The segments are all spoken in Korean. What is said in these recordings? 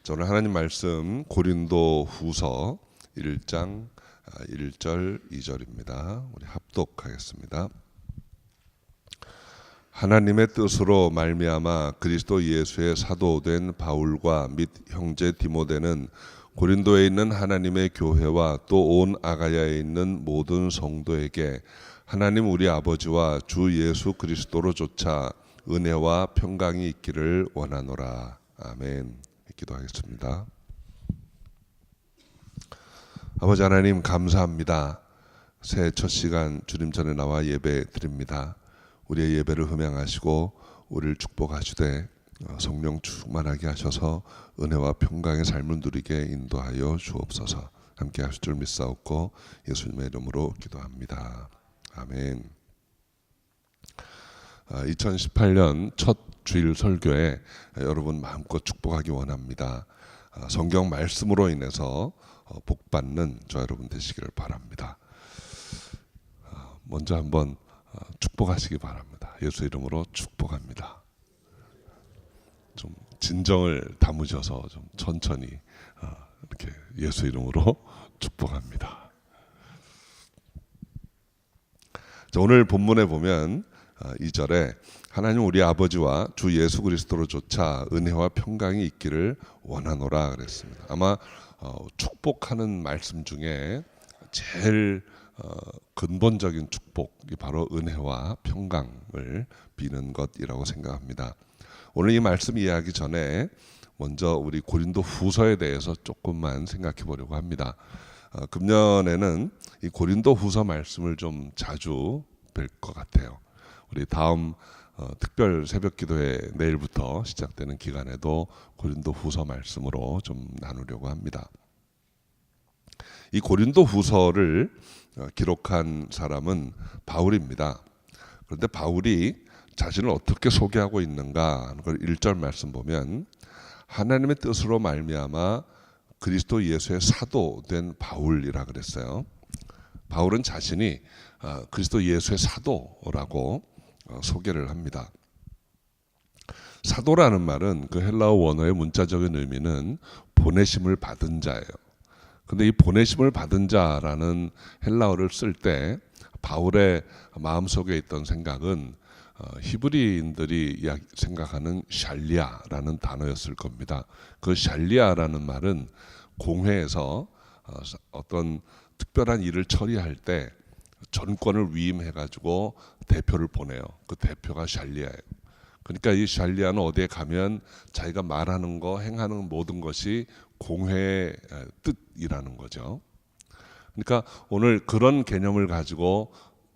오늘 하나님 말씀 고린도 후서 1장 1절 2절입니다. 우리 합독하겠습니다. 하나님의 뜻으로 말미암아 그리스도 예수의 사도된 바울과 및 형제 디모데는 고린도에 있는 하나님의 교회와 또 온 아가야에 있는 모든 성도에게 하나님 우리 아버지와 주 예수 그리스도로조차 은혜와 평강이 있기를 원하노라. 아멘. 기도하겠습니다. 아버지 하나님 감사합니다. 새해 첫 시간 주님 전에 나와 예배 드립니다. 우리의 예배를 흠양하시고 우리를 축복하시되 성령 충만하게 하셔서 은혜와 평강의 삶을 누리게 인도하여 주옵소서. 함께 하실 줄 믿사옵고 예수님의 이름으로 기도합니다. 아멘. 2018년 첫 주일 설교에 여러분 마음껏 축복하기 원합니다. 성경 말씀으로 인해서 복받는 저 여러분 되시기를 바랍니다. 먼저 한번 축복하시기 바랍니다. 예수 이름으로 축복합니다. 좀 진정을 담으셔서 좀 천천히 이렇게 예수 이름으로 축복합니다. 자, 오늘 본문에 보면 2절에 하나님 우리 아버지와 주 예수 그리스도로조차 은혜와 평강이 있기를 원하노라 그랬습니다. 아마 축복하는 말씀 중에 제일 근본적인 축복이 바로 은혜와 평강을 비는 것이라고 생각합니다. 오늘 이 말씀 이해하기 전에 먼저 우리 고린도 후서에 대해서 조금만 생각해 보려고 합니다. 금년에는 이 고린도 후서 말씀을 좀 자주 뵐 것 같아요. 우리 다음 특별 새벽 기도회 내일부터 시작되는 기간에도 고린도 후서 말씀으로 좀 나누려고 합니다. 이 고린도 후서를 기록한 사람은 바울입니다. 그런데 바울이 자신을 어떻게 소개하고 있는가 하는 걸 1절 말씀 보면 하나님의 뜻으로 말미암아 그리스도 예수의 사도된 바울이라 그랬어요. 바울은 자신이 그리스도 예수의 사도라고 소개를 합니다. 사도라는 말은 그 헬라어 원어의 문자적인 의미는 보내심을 받은 자예요. 근데 이 보내심을 받은 자라는 헬라어를 쓸 때 바울의 마음속에 있던 생각은 히브리인들이 생각하는 샬리아라는 단어였을 겁니다. 그 샬리아라는 말은 공회에서 어떤 특별한 일을 처리할 때 전권을 위임해가지고 대표를 보내요. 그 대표가 샬리아예요. 그러니까 이 샬리아는 어디에 가면 자기가 말하는 거, 행하는 모든 것이 공회의 뜻이라는 거죠. 그러니까 오늘 그런 개념을 가지고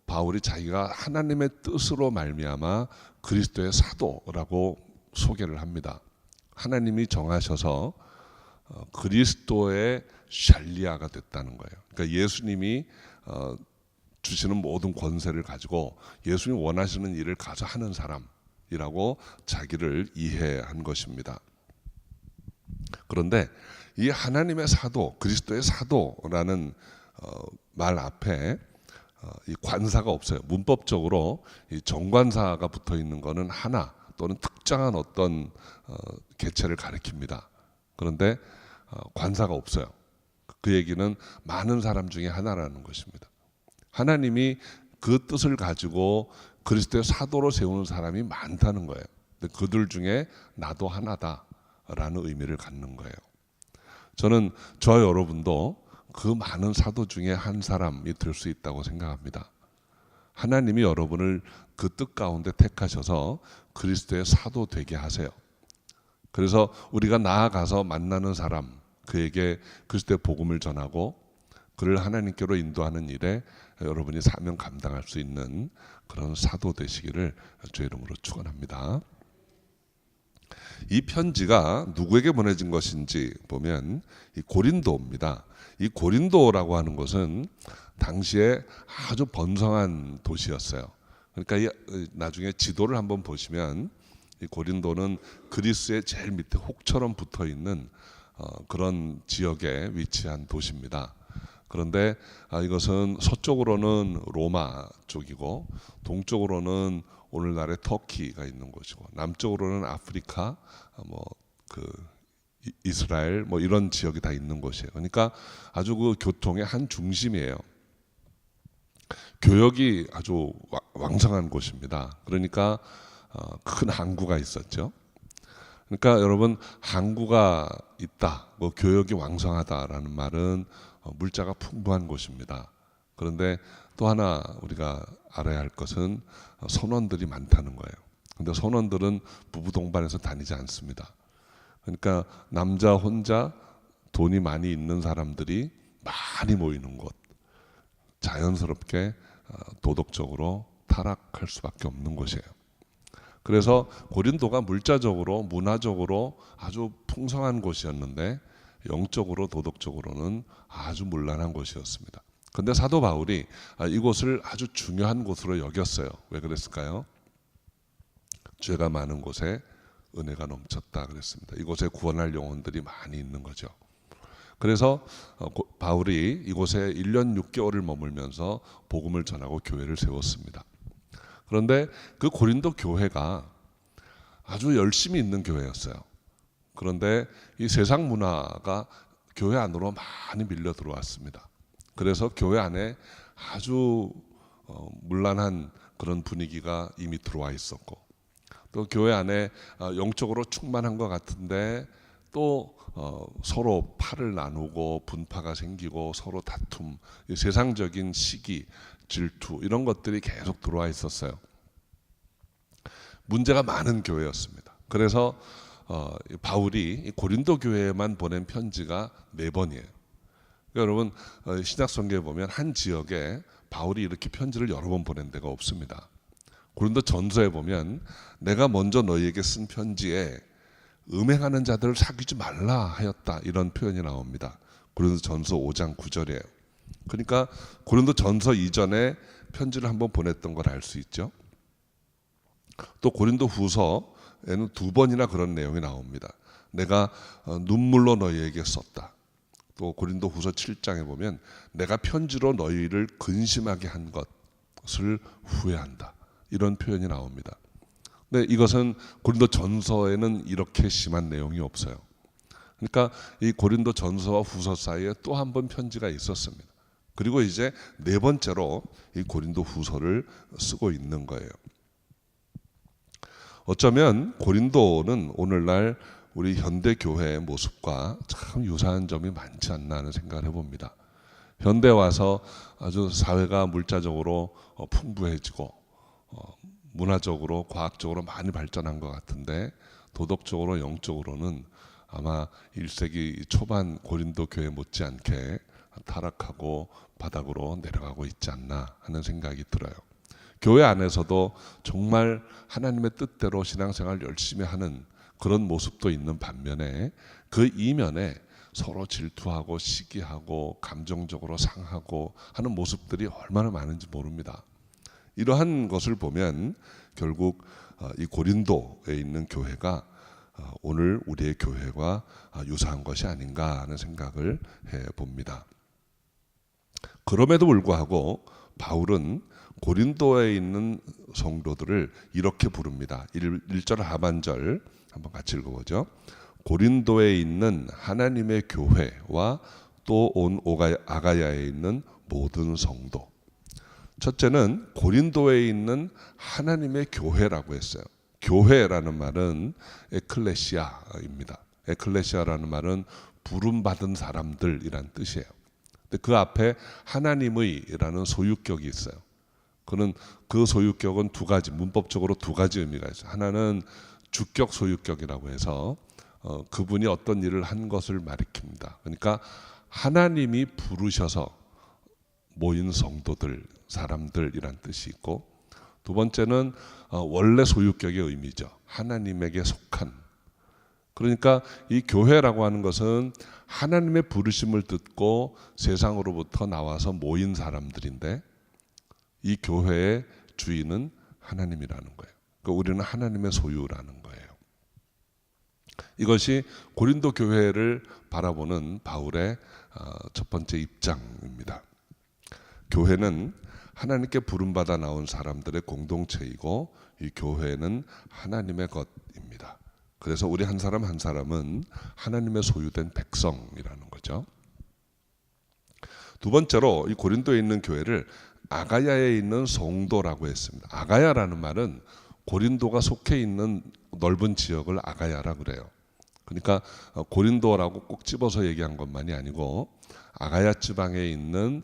바울이 자기가 하나님의 뜻으로 말미암아 그리스도의 사도라고 소개를 합니다. 하나님이 정하셔서 그리스도의 샬리아가 됐다는 거예요. 그러니까 예수님이 주시는 모든 권세를 가지고 예수님이 원하시는 일을 가서 하는 사람이라고 자기를 이해한 것입니다. 그런데 이 하나님의 사도, 그리스도의 사도라는 말 앞에 이 관사가 없어요. 문법적으로 이 정관사가 붙어 있는 것은 하나 또는 특정한 어떤 개체를 가리킵니다. 그런데 관사가 없어요. 그 얘기는 많은 사람 중에 하나라는 것입니다. 하나님이 그 뜻을 가지고 그리스도의 사도로 세우는 사람이 많다는 거예요. 근데 그들 중에 나도 하나다라는 의미를 갖는 거예요. 저는 저와 여러분도 그 많은 사도 중에 한 사람이 될 수 있다고 생각합니다. 하나님이 여러분을 그 뜻 가운데 택하셔서 그리스도의 사도 되게 하세요. 그래서 우리가 나아가서 만나는 사람, 그에게 그리스도의 복음을 전하고 그를 하나님께로 인도하는 일에 여러분이 사명 감당할 수 있는 그런 사도 되시기를 주의 이름으로 축원합니다. 이 편지가 누구에게 보내진 것인지 보면 이 고린도입니다. 이 고린도라고 하는 것은 당시에 아주 번성한 도시였어요. 그러니까 나중에 지도를 한번 보시면 이 고린도는 그리스의 제일 밑에 혹처럼 붙어 있는 그런 지역에 위치한 도시입니다. 그런데 이것은 서쪽으로는 로마 쪽이고 동쪽으로는 오늘날의 터키가 있는 곳이고 남쪽으로는 아프리카 그 이스라엘 뭐 이런 지역이 다 있는 곳이에요. 그러니까 아주 그 교통의 한 중심이에요. 교역이 아주 왕성한 곳입니다. 그러니까 큰 항구가 있었죠. 그러니까 여러분, 항구가 있다, 뭐 교역이 왕성하다라는 말은 물자가 풍부한 곳입니다. 그런데 또 하나 우리가 알아야 할 것은 선원들이 많다는 거예요. 근데 선원들은 부부 동반해서 다니지 않습니다. 그러니까 남자 혼자 돈이 많이 있는 사람들이 많이 모이는 곳, 자연스럽게 도덕적으로 타락할 수밖에 없는 곳이에요. 그래서 고린도가 물자적으로 문화적으로 아주 풍성한 곳이었는데 영적으로 도덕적으로는 아주 문란한 곳이었습니다. 그런데 사도 바울이 이곳을 아주 중요한 곳으로 여겼어요. 왜 그랬을까요? 죄가 많은 곳에 은혜가 넘쳤다 그랬습니다. 이곳에 구원할 영혼들이 많이 있는 거죠. 그래서 바울이 이곳에 1년 6개월을 머물면서 복음을 전하고 교회를 세웠습니다. 그런데 그 고린도 교회가 아주 열심히 있는 교회였어요. 그런데 이 세상 문화가 교회 안으로 많이 밀려 들어왔습니다. 그래서 교회 안에 아주 문란한 그런 분위기가 이미 들어와 있었고, 또 교회 안에 영적으로 충만한 것 같은데 또 서로 팔을 나누고 분파가 생기고 서로 다툼, 세상적인 시기, 질투 이런 것들이 계속 들어와 있었어요. 문제가 많은 교회였습니다. 그래서 바울이 고린도 교회에만 보낸 편지가 4번이에요. 그러니까 여러분, 신약 성경에 보면 한 지역에 바울이 이렇게 편지를 여러 번 보낸 데가 없습니다. 고린도 전서에 보면 내가 먼저 너희에게 쓴 편지에 음행하는 자들을 사귀지 말라 하였다, 이런 표현이 나옵니다. 고린도 전서 5장 9절이에요. 그러니까 고린도 전서 이전에 편지를 한번 보냈던 걸 알 수 있죠. 또 고린도 후서에는 2번이나 그런 내용이 나옵니다. 내가 눈물로 너희에게 썼다. 또 고린도 후서 7장에 보면 내가 편지로 너희를 근심하게 한 것을 후회한다, 이런 표현이 나옵니다. 근데 이것은 고린도 전서에는 이렇게 심한 내용이 없어요. 그러니까 이 고린도 전서와 후서 사이에 또 한 번 편지가 있었습니다. 그리고 이제 4번째로 이 고린도 후서를 쓰고 있는 거예요. 어쩌면 고린도는 오늘날 우리 현대 교회의 모습과 참 유사한 점이 많지 않나 하는 생각을 해봅니다. 현대 와서 아주 사회가 물자적으로 풍부해지고 문화적으로 과학적으로 많이 발전한 것 같은데 도덕적으로 영적으로는 아마 1세기 초반 고린도 교회 못지않게 타락하고 바닥으로 내려가고 있지 않나 하는 생각이 들어요. 교회 안에서도 정말 하나님의 뜻대로 신앙생활 열심히 하는 그런 모습도 있는 반면에 그 이면에 서로 질투하고 시기하고 감정적으로 상하고 하는 모습들이 얼마나 많은지 모릅니다. 이러한 것을 보면 결국 이 고린도에 있는 교회가 오늘 우리의 교회와 유사한 것이 아닌가 하는 생각을 해봅니다. 그럼에도 불구하고 바울은 고린도에 있는 성도들을 이렇게 부릅니다. 1절 하반절 한번 같이 읽어보죠. 고린도에 있는 하나님의 교회와 또 온 아가야에 있는 모든 성도. 첫째는 고린도에 있는 하나님의 교회라고 했어요. 교회라는 말은 에클레시아입니다. 에클레시아라는 말은 부름받은 사람들이란 뜻이에요. 근데 그 앞에 하나님의라는 소유격이 있어요. 그 소유격은 2가지, 문법적으로 2가지 의미가 있어요. 하나는 주격 소유격이라고 해서 그분이 어떤 일을 한 것을 가리킵니다. 그러니까 하나님이 부르셔서 모인 성도들, 사람들이란 뜻이 있고, 2번째는 원래 소유격의 의미죠. 하나님에게 속한. 그러니까 이 교회라고 하는 것은 하나님의 부르심을 듣고 세상으로부터 나와서 모인 사람들인데 이 교회의 주인은 하나님이라는 거예요. 그러니까 우리는 하나님의 소유라는 거예요. 이것이 고린도 교회를 바라보는 바울의 첫 번째 입장입니다. 교회는 하나님께 부름받아 나온 사람들의 공동체이고 이 교회는 하나님의 것입니다. 그래서 우리 한 사람 한 사람은 하나님의 소유된 백성이라는 거죠. 두 번째로 이 고린도에 있는 교회를 아가야에 있는 성도라고 했습니다. 아가야라는 말은 고린도가 속해 있는 넓은 지역을 아가야라 그래요. 그러니까 고린도라고 꼭 집어서 얘기한 것만이 아니고 아가야 지방에 있는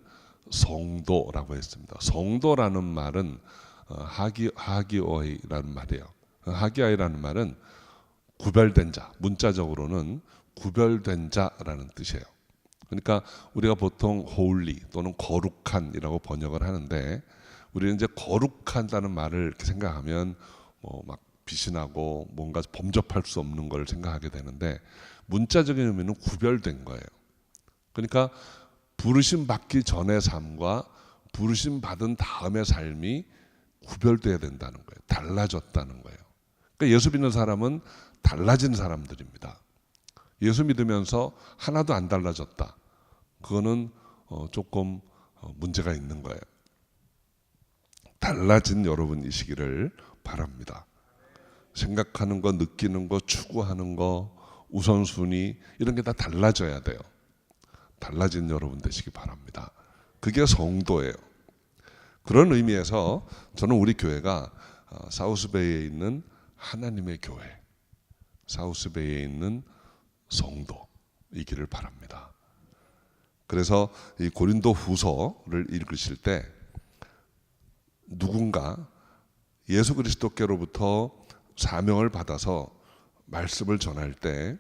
성도라고 했습니다. 성도라는 말은 하기오이라는 말이에요. 하기오이라는 말은 구별된 자, 문자적으로는 구별된 자라는 뜻이에요. 그러니까 우리가 보통 holy 또는 거룩한이라고 번역을 하는데, 우리는 이제 거룩하다는 말을 이렇게 생각하면 막 빛이 나고 뭔가 범접할 수 없는 걸 생각하게 되는데, 문자적인 의미는 구별된 거예요. 그러니까 부르심 받기 전의 삶과 부르심 받은 다음의 삶이 구별돼야 된다는 거예요. 달라졌다는 거예요. 그러니까 예수 믿는 사람은 달라진 사람들입니다. 예수 믿으면서 하나도 안 달라졌다. 그거는 조금 문제가 있는 거예요. 달라진 여러분이시기를 바랍니다. 생각하는 거, 느끼는 거, 추구하는 거, 우선순위 이런 게 다 달라져야 돼요. 달라진 여러분 되시기 바랍니다. 그게 성도예요. 그런 의미에서 저는 우리 교회가 사우스베이에 있는 하나님의 교회, 사우스베이에 있는 성도이기를 바랍니다. 그래서 이 고린도 후서를 읽으실 때 누군가 예수 그리스도께로부터 사명을 받아서 말씀을 전할 때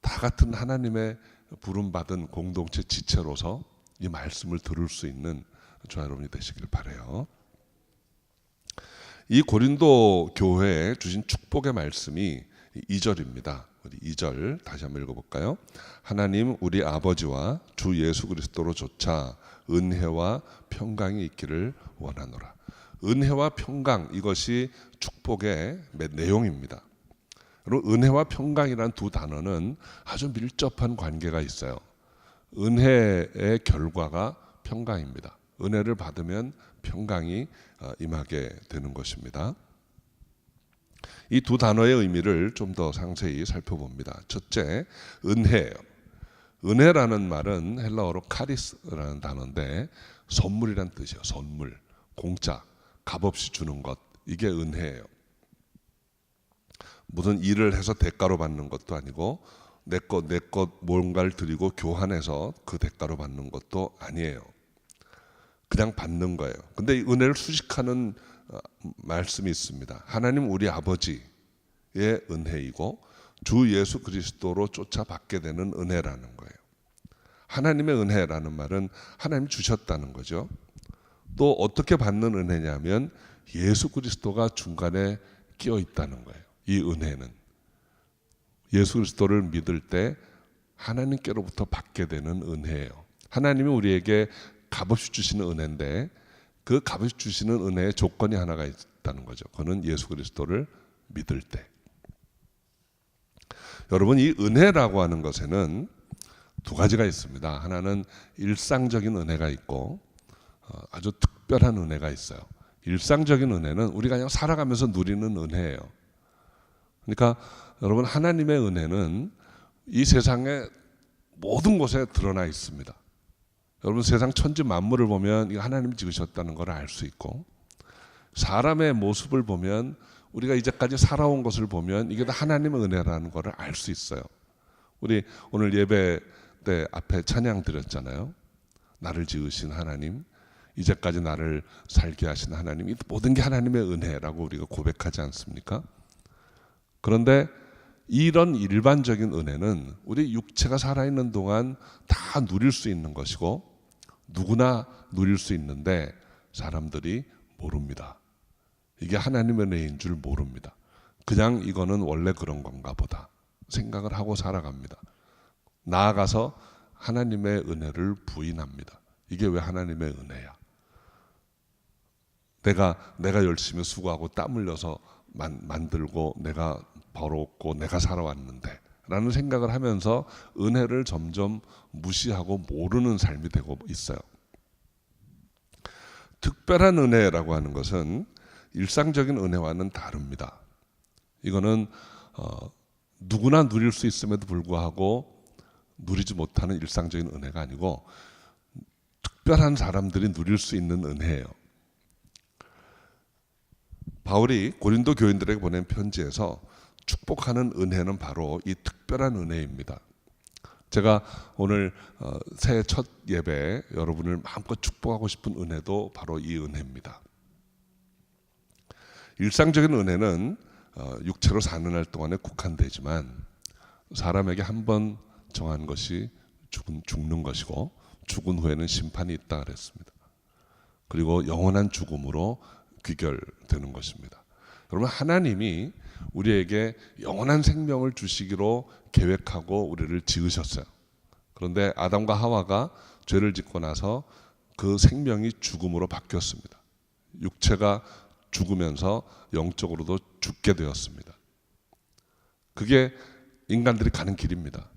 다 같은 하나님의 부름받은 공동체 지체로서 이 말씀을 들을 수 있는 저와 여러분이 되시길 바라요. 이 고린도 교회에 주신 축복의 말씀이 2절입니다. 우리 2절 다시 한번 읽어볼까요? 하나님 우리 아버지와 주 예수 그리스도로조차 은혜와 평강이 있기를 원하노라. 은혜와 평강, 이것이 축복의 내용입니다. 그리고 은혜와 평강이라는 두 단어는 아주 밀접한 관계가 있어요. 은혜의 결과가 평강입니다. 은혜를 받으면 평강이 임하게 되는 것입니다. 이 두 단어의 의미를 좀 더 상세히 살펴봅니다. 첫째, 은혜예요. 은혜라는 말은 헬라어로 카리스라는 단어인데 선물이란 뜻이에요. 선물, 공짜, 값없이 주는 것, 이게 은혜예요. 무슨 일을 해서 대가로 받는 것도 아니고 내 것 뭔가를 드리고 교환해서 그 대가로 받는 것도 아니에요. 그냥 받는 거예요. 근데 이 은혜를 수식하는 말씀이 있습니다. 하나님 우리 아버지의 은혜이고 주 예수 그리스도로 쫓아받게 되는 은혜라는 거예요. 하나님의 은혜라는 말은 하나님 주셨다는 거죠. 또 어떻게 받는 은혜냐면 예수 그리스도가 중간에 끼어 있다는 거예요. 이 은혜는 예수 그리스도를 믿을 때 하나님께로부터 받게 되는 은혜예요. 하나님이 우리에게 값없이 주시는 은혜인데 그 값없이 주시는 은혜의 조건이 하나가 있다는 거죠. 그거는 예수 그리스도를 믿을 때. 여러분, 이 은혜라고 하는 것에는 두 가지가 있습니다. 하나는 일상적인 은혜가 있고 아주 특별한 은혜가 있어요. 일상적인 은혜는 우리가 그냥 살아가면서 누리는 은혜예요. 그러니까 여러분, 하나님의 은혜는 이 세상의 모든 곳에 드러나 있습니다. 여러분, 세상 천지 만물을 보면 이거 하나님이 지으셨다는 걸 알 수 있고, 사람의 모습을 보면 우리가 이제까지 살아온 것을 보면 이게 다 하나님의 은혜라는 걸 알 수 있어요. 우리 오늘 예배 때 앞에 찬양 드렸잖아요. 나를 지으신 하나님, 이제까지 나를 살게 하신 하나님, 이 모든 게 하나님의 은혜라고 우리가 고백하지 않습니까? 그런데 이런 일반적인 은혜는 우리 육체가 살아있는 동안 다 누릴 수 있는 것이고 누구나 누릴 수 있는데 사람들이 모릅니다. 이게 하나님의 은혜인 줄 모릅니다. 그냥 이거는 원래 그런 건가 보다 생각을 하고 살아갑니다. 나아가서 하나님의 은혜를 부인합니다. 이게 왜 하나님의 은혜야? 내가 열심히 수고하고 땀 흘려서 만들고 내가 벌었고 내가 살아왔는데 라는 생각을 하면서 은혜를 점점 무시하고 모르는 삶이 되고 있어요. 특별한 은혜라고 하는 것은 일상적인 은혜와는 다릅니다. 이거는 누구나 누릴 수 있음에도 불구하고 누리지 못하는 일상적인 은혜가 아니고 특별한 사람들이 누릴 수 있는 은혜예요. 바울이 고린도 교인들에게 보낸 편지에서 축복하는 은혜는 바로 이 특별한 은혜입니다. 제가 오늘 새해 첫 예배 여러분을 마음껏 축복하고 싶은 은혜도 바로 이 은혜입니다. 일상적인 은혜는 육체로 사는 날 동안에 국한되지만 사람에게 한 번 정한 것이 죽는 것이고 죽은 후에는 심판이 있다 그랬습니다. 그리고 영원한 죽음으로 귀결되는 것입니다. 여러분, 하나님이 우리에게 영원한 생명을 주시기로 계획하고 우리를 지으셨어요. 그런데 아담과 하와가 죄를 짓고 나서 그 생명이 죽음으로 바뀌었습니다. 육체가 죽으면서 영적으로도 죽게 되었습니다. 그게 인간들이 가는 길입니다.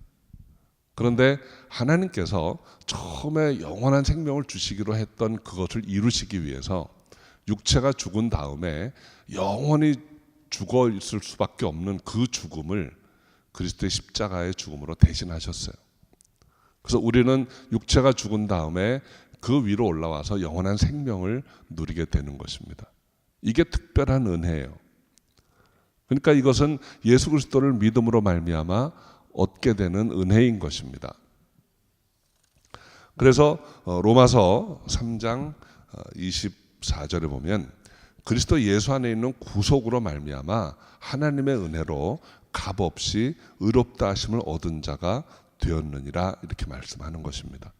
그런데 하나님께서 처음에 영원한 생명을 주시기로 했던 그것을 이루시기 위해서 육체가 죽은 다음에 영원히 죽어 있을 수밖에 없는 그 죽음을 그리스도의 십자가의 죽음으로 대신하셨어요. 그래서 우리는 육체가 죽은 다음에 그 위로 올라와서 영원한 생명을 누리게 되는 것입니다. 이게 특별한 은혜예요. 그러니까 이것은 예수 그리스도를 믿음으로 말미암아 얻게 되는 은혜인 것입니다. 그래서 로마서 3장 24절에 보면 그리스도 예수 안에 있는 구속으로 말미암아 하나님의 은혜로 값없이 의롭다 하심을 얻은 자가 되었느니라 이렇게 말씀하는 것입니다.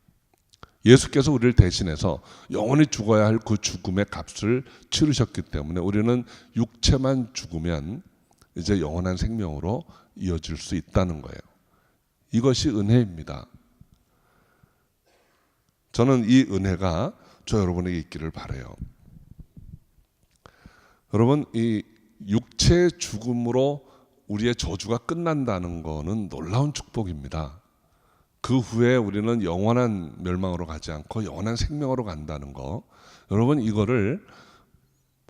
예수께서 우리를 대신해서 영원히 죽어야 할 그 죽음의 값을 치르셨기 때문에 우리는 육체만 죽으면 이제 영원한 생명으로 이어질 수 있다는 거예요. 이것이 은혜입니다. 저는 이 은혜가 저 여러분에게 있기를 바라요. 여러분, 이 육체의 죽음으로 우리의 저주가 끝난다는 것은 놀라운 축복입니다. 그 후에 우리는 영원한 멸망으로 가지 않고 영원한 생명으로 간다는 거, 여러분 이거를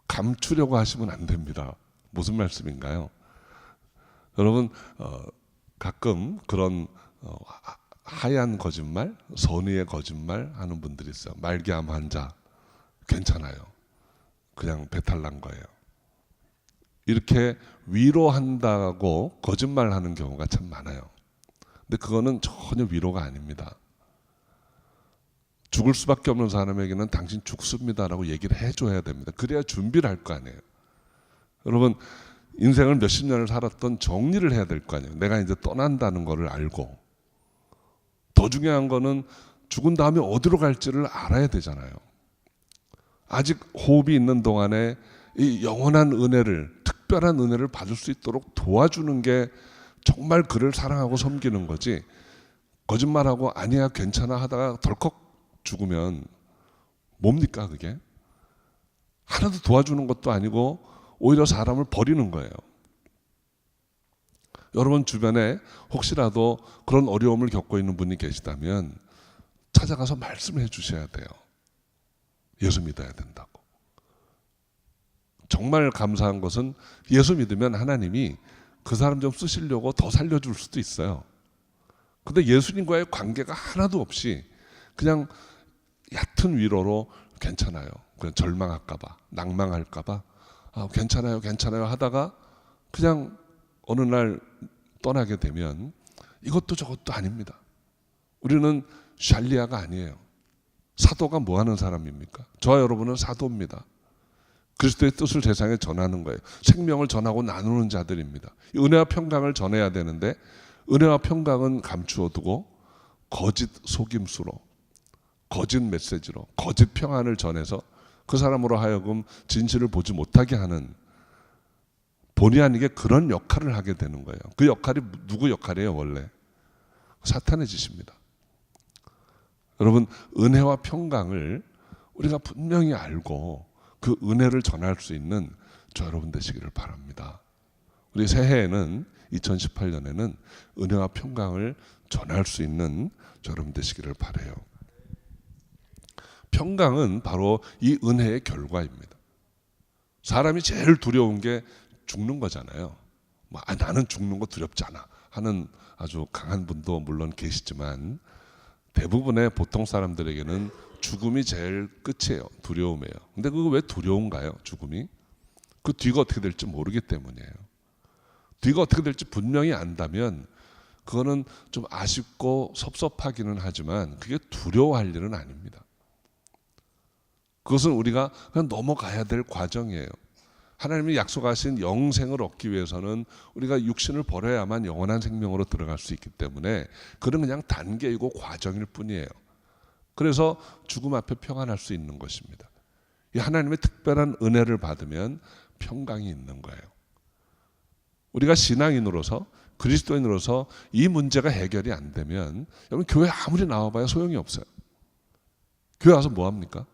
감추려고 하시면 안 됩니다. 무슨 말씀인가요? 여러분 가끔 그런 하얀 거짓말, 선의의 거짓말 하는 분들이 있어요. 말기암 환자 괜찮아요. 그냥 배탈 난 거예요. 이렇게 위로한다고 거짓말하는 경우가 참 많아요. 근데 그거는 전혀 위로가 아닙니다. 죽을 수밖에 없는 사람에게는 당신 죽습니다라고 얘기를 해줘야 됩니다. 그래야 준비를 할 거 아니에요. 여러분, 인생을 몇십 년을 살았던 정리를 해야 될 거 아니에요. 내가 이제 떠난다는 거를 알고. 더 중요한 거는 죽은 다음에 어디로 갈지를 알아야 되잖아요. 아직 호흡이 있는 동안에 이 영원한 은혜를, 특별한 은혜를 받을 수 있도록 도와주는 게 정말 그를 사랑하고 섬기는 거지, 거짓말하고 아니야 괜찮아 하다가 덜컥 죽으면 뭡니까 그게? 하나도 도와주는 것도 아니고 오히려 사람을 버리는 거예요. 여러분 주변에 혹시라도 그런 어려움을 겪고 있는 분이 계시다면 찾아가서 말씀해 주셔야 돼요. 예수 믿어야 된다고. 정말 감사한 것은 예수 믿으면 하나님이 그 사람 좀 쓰시려고 더 살려줄 수도 있어요. 근데 예수님과의 관계가 하나도 없이 그냥 얕은 위로로 괜찮아요. 그냥 절망할까봐, 낭망할까봐 괜찮아요, 괜찮아요 하다가 그냥 어느 날 떠나게 되면 이것도 저것도 아닙니다. 우리는 샬리아가 아니에요. 사도가 뭐 하는 사람입니까? 저와 여러분은 사도입니다. 그리스도의 뜻을 세상에 전하는 거예요. 생명을 전하고 나누는 자들입니다. 은혜와 평강을 전해야 되는데 은혜와 평강은 감추어 두고 거짓 속임수로, 거짓 메시지로, 거짓 평안을 전해서 그 사람으로 하여금 진실을 보지 못하게 하는, 본의 아니게 그런 역할을 하게 되는 거예요. 그 역할이 누구 역할이에요 원래? 사탄의 짓입니다. 여러분, 은혜와 평강을 우리가 분명히 알고 그 은혜를 전할 수 있는 저 여러분 되시기를 바랍니다. 우리 새해에는 2018년에는 은혜와 평강을 전할 수 있는 저 여러분 되시기를 바라요. 평강은 바로 이 은혜의 결과입니다. 사람이 제일 두려운 게 죽는 거잖아요. 나는 죽는 거 두렵지 않아 하는 아주 강한 분도 물론 계시지만 대부분의 보통 사람들에게는 죽음이 제일 끝이에요. 두려움이에요. 근데 그거 왜 두려운가요? 죽음이? 그 뒤가 어떻게 될지 모르기 때문이에요. 뒤가 어떻게 될지 분명히 안다면 그거는 좀 아쉽고 섭섭하기는 하지만 그게 두려워할 일은 아닙니다. 그것은 우리가 그냥 넘어가야 될 과정이에요. 하나님이 약속하신 영생을 얻기 위해서는 우리가 육신을 버려야만 영원한 생명으로 들어갈 수 있기 때문에 그건 그냥 단계이고 과정일 뿐이에요. 그래서 죽음 앞에 평안할 수 있는 것입니다. 이 하나님의 특별한 은혜를 받으면 평강이 있는 거예요. 우리가 신앙인으로서 그리스도인으로서 이 문제가 해결이 안 되면 여러분 교회 아무리 나와봐야 소용이 없어요. 교회 와서 뭐 합니까?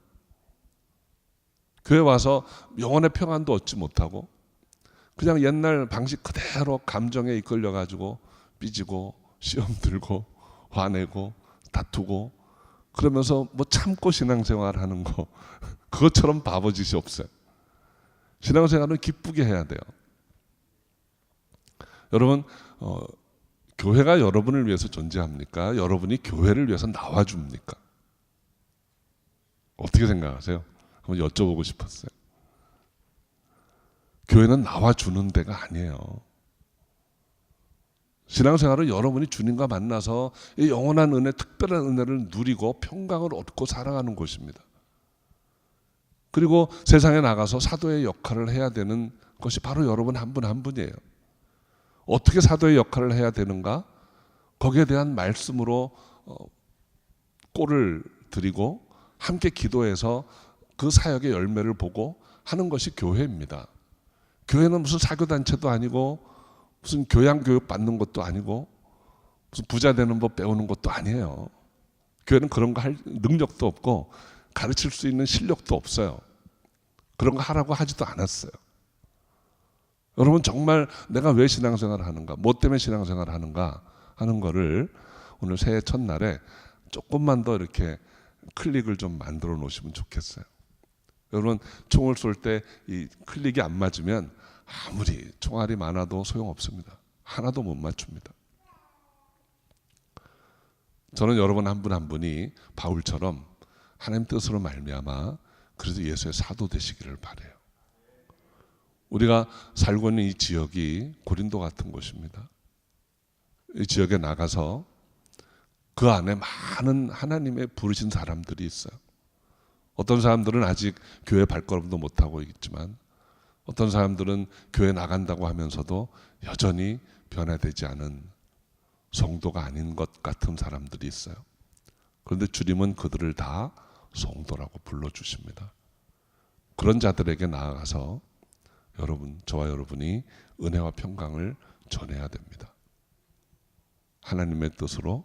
교회 와서 영혼의 평안도 얻지 못하고 그냥 옛날 방식 그대로 감정에 이끌려가지고 삐지고 시험 들고 화내고 다투고 그러면서 뭐 참고 신앙생활 하는 거 그것처럼 바보짓이 없어요. 신앙생활은 기쁘게 해야 돼요. 여러분 교회가 여러분을 위해서 존재합니까? 여러분이 교회를 위해서 나와줍니까? 어떻게 생각하세요? 한번 여쭤보고 싶었어요. 교회는 나와주는 데가 아니에요. 신앙생활은 여러분이 주님과 만나서 이 영원한 은혜, 특별한 은혜를 누리고 평강을 얻고 살아가는 곳입니다. 그리고 세상에 나가서 사도의 역할을 해야 되는 것이 바로 여러분 한 분 한 분이에요. 어떻게 사도의 역할을 해야 되는가? 거기에 대한 말씀으로 꼴을 드리고 함께 기도해서 그 사역의 열매를 보고 하는 것이 교회입니다. 교회는 무슨 사교단체도 아니고 무슨 교양교육 받는 것도 아니고 무슨 부자 되는 법 배우는 것도 아니에요. 교회는 그런 거 할 능력도 없고 가르칠 수 있는 실력도 없어요. 그런 거 하라고 하지도 않았어요. 여러분 정말 내가 왜 신앙생활을 하는가, 뭐 때문에 신앙생활을 하는가 하는 거를 오늘 새해 첫날에 조금만 더 이렇게 클릭을 좀 만들어 놓으시면 좋겠어요. 여러분 총을 쏠 때 이 클릭이 안 맞으면 아무리 총알이 많아도 소용없습니다. 하나도 못 맞춥니다. 저는 여러분 한 분 한 분이 바울처럼 하나님 뜻으로 말미암아 그래도 예수의 사도 되시기를 바라요. 우리가 살고 있는 이 지역이 고린도 같은 곳입니다. 이 지역에 나가서 그 안에 많은 하나님의 부르신 사람들이 있어요. 어떤 사람들은 아직 교회 발걸음도 못하고 있지만 어떤 사람들은 교회 나간다고 하면서도 여전히 변화되지 않은 성도가 아닌 것 같은 사람들이 있어요. 그런데 주님은 그들을 다 성도라고 불러주십니다. 그런 자들에게 나아가서 여러분, 저와 여러분이 은혜와 평강을 전해야 됩니다. 하나님의 뜻으로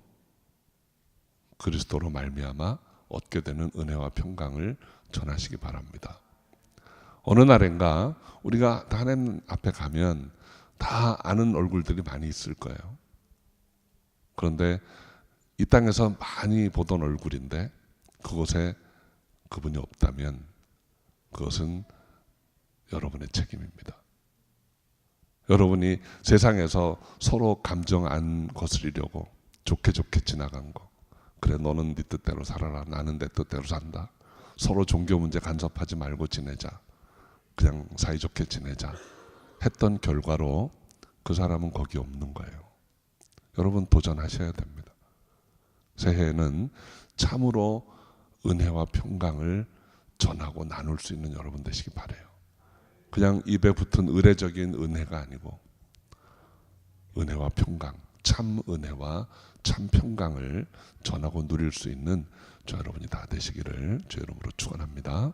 그리스도로 말미암아 얻게 되는 은혜와 평강을 전하시기 바랍니다. 어느 날인가 우리가 하나님 앞에 가면 다 아는 얼굴들이 많이 있을 거예요. 그런데 이 땅에서 많이 보던 얼굴인데 그곳에 그분이 없다면 그것은 여러분의 책임입니다. 여러분이 세상에서 서로 감정 안 거스리려고 좋게 지나간 거, 그래 너는 네 뜻대로 살아라, 나는 내 뜻대로 산다, 서로 종교 문제 간섭하지 말고 지내자, 그냥 사이좋게 지내자 했던 결과로 그 사람은 거기 없는 거예요. 여러분 도전하셔야 됩니다. 새해에는 참으로 은혜와 평강을 전하고 나눌 수 있는 여러분 되시기 바라요. 그냥 입에 붙은 의례적인 은혜가 아니고 은혜와 평강, 참 은혜와 참 평강을 전하고 누릴 수 있는 저 여러분이 다 되시기를 주의 이름으로 축원합니다.